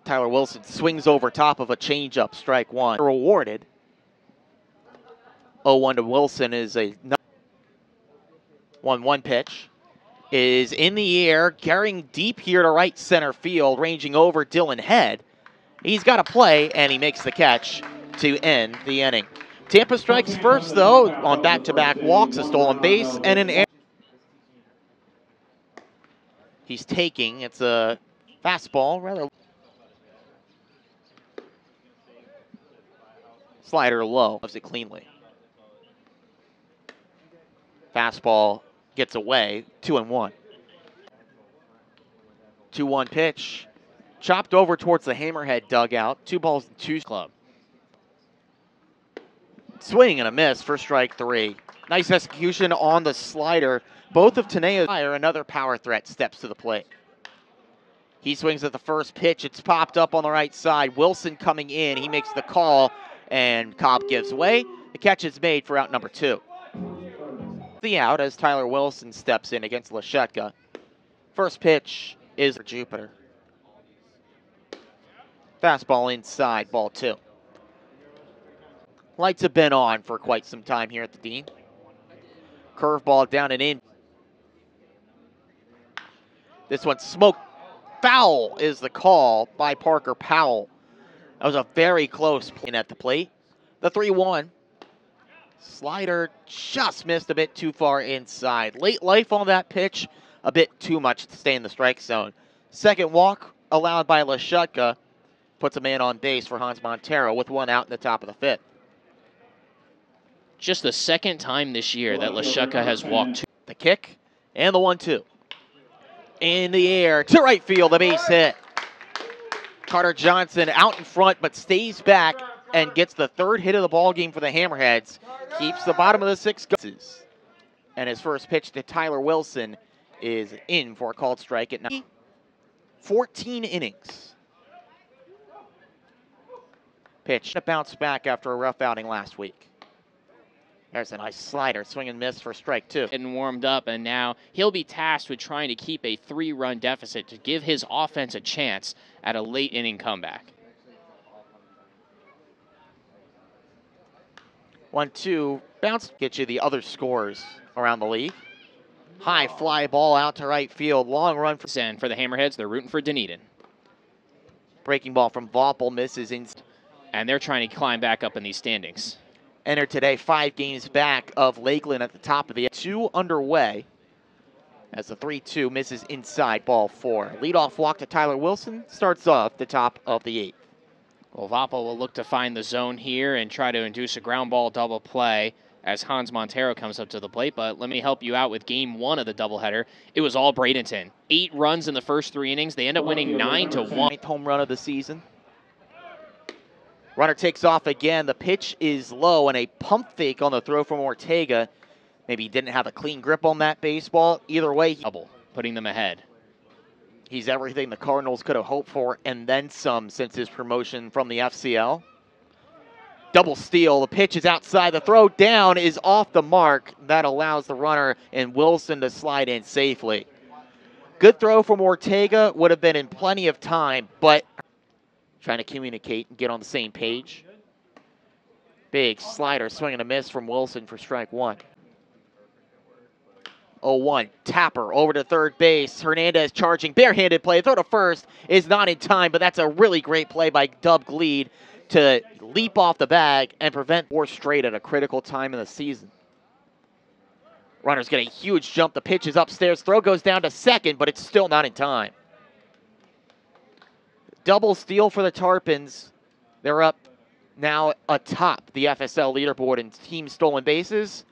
Tyler Wilson swings over top of a changeup, strike one. Rewarded. 0-1 to Wilson is a 1-1 pitch. Is in the air, carrying deep here to right center field, ranging over Dylan Head. He's got a play, and he makes the catch to end the inning. Tampa strikes first, though, on back-to-back walks, a stolen base, and an error. He's taking, it's a fastball, rather slider low, loves it cleanly. Fastball gets away, 2-1. 2-1 pitch, chopped over towards the Hammerhead dugout, 2-2 club. Swing and a miss for strike three. Nice execution on the slider. Both of Tanea's fire, another power threat steps to the plate. He swings at the first pitch. It's popped up on the right side. Wilson coming in. He makes the call, and Cobb gives way. The catch is made for out number 2. The out as Tyler Wilson steps in against Lashetka. First pitch is for Jupiter. Fastball inside, ball 2. Lights have been on for quite some time here at the Dean. Curveball down and in. This one smoked. Foul is the call by Parker Powell. That was a very close play at the plate. The 3-1. Slider just missed a bit too far inside. Late life on that pitch, a bit too much to stay in the strike zone. Second walk allowed by Lashetka puts a man on base for Hans Montero with one out in the top of the 5th. Just the second time this year that Lashetka has walked. The kick and the 1-2. In the air to right field, a base hit. Carter Johnson out in front but stays back and gets the 3rd hit of the ball game for the Hammerheads. Keeps the bottom of the 6 going. And his first pitch to Tyler Wilson is in for a called strike at 14 innings. Pitch to bounce back after a rough outing last week. There's a nice slider, swing and miss for strike 2. And warmed up, and now he'll be tasked with trying to keep a 3-run deficit to give his offense a chance at a late inning comeback. 1-2, bounce, get you the other scores around the league. High fly ball out to right field, long run for... And for the Hammerheads, they're rooting for Dunedin. Breaking ball from Voppel misses in... And they're trying to climb back up in these standings. Entered today 5 games back of Lakeland at the top of the 2 underway as the 3-2 misses inside, ball 4. Leadoff walk to Tyler Wilson starts off the top of the 8th. Well, Voppel will look to find the zone here and try to induce a ground ball double play as Hans Montero comes up to the plate. But let me help you out with game 1 of the doubleheader. It was all Bradenton. 8 runs in the first 3 innings. They end up winning 9-1. 9th home run of the season. Runner takes off again. The pitch is low and a pump fake on the throw from Ortega. Maybe he didn't have a clean grip on that baseball. Either way, putting them ahead. He's everything the Cardinals could have hoped for and then some since his promotion from the FCL. Double steal. The pitch is outside. The throw down is off the mark. That allows the runner and Wilson to slide in safely. Good throw from Ortega. Would have been in plenty of time, but trying to communicate and get on the same page. Big slider, swing and a miss from Wilson for strike 1. 0-1, Tapper over to third base. Hernandez charging, barehanded play. Throw to first is not in time, but that's a really great play by Dub Gleed to leap off the bag and prevent 4 straight at a critical time in the season. Runner's getting a huge jump. The pitch is upstairs. Throw goes down to second, but it's still not in time. Double steal for the Tarpons. They're up now atop the FSL leaderboard in team stolen bases.